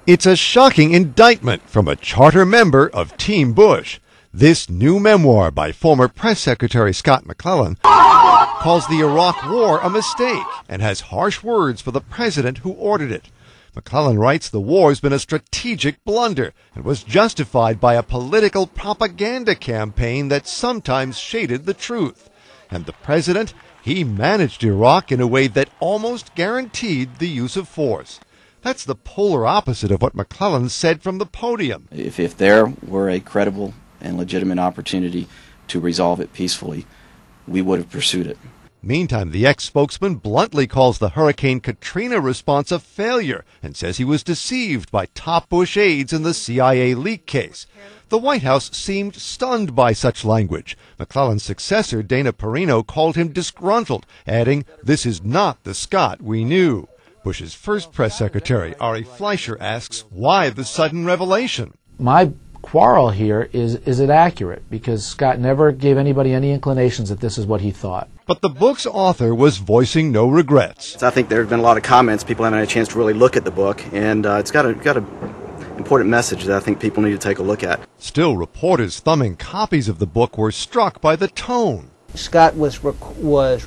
It's a shocking indictment from a charter member of Team Bush. This new memoir by former Press Secretary Scott McClellan calls the Iraq War a mistake and has harsh words for the president who ordered it. McClellan writes the war's been a strategic blunder and was justified by a political propaganda campaign that sometimes shaded the truth. And the president, he managed Iraq in a way that almost guaranteed the use of force. That's the polar opposite of what McClellan said from the podium. If there were a credible and legitimate opportunity to resolve it peacefully, we would have pursued it. Meantime, the ex-spokesman bluntly calls the Hurricane Katrina response a failure and says he was deceived by top Bush aides in the CIA leak case. The White House seemed stunned by such language. McClellan's successor, Perino, called him disgruntled, adding, "This is not the Scott we knew." Bush's first press secretary, Ari Fleischer, asks why the sudden revelation. My quarrel here is it accurate? Because Scott never gave anybody any inclinations that this is what he thought. But the book's author was voicing no regrets. I think there have been a lot of comments. People haven't had a chance to really look at the book, and it's got an important message that I think people need to take a look at. Still, reporters thumbing copies of the book were struck by the tone. Scott was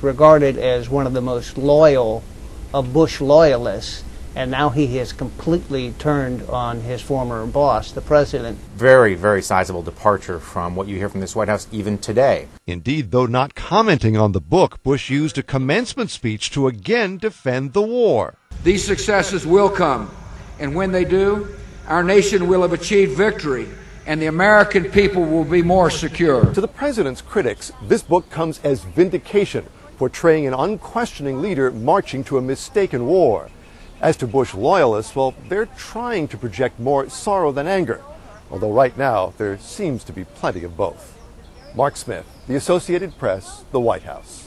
regarded as one of the most loyal of Bush loyalists, and now he has completely turned on his former boss, the president. Very, very sizable departure from what you hear from this White House even today. Indeed, though not commenting on the book, Bush used a commencement speech to again defend the war. These successes will come, and when they do, our nation will have achieved victory, and the American people will be more secure. To the president's critics, this book comes as vindication, portraying an unquestioning leader marching to a mistaken war. As to Bush loyalists, well, they're trying to project more sorrow than anger, although right now there seems to be plenty of both. Mark Smith, The Associated Press, The White House.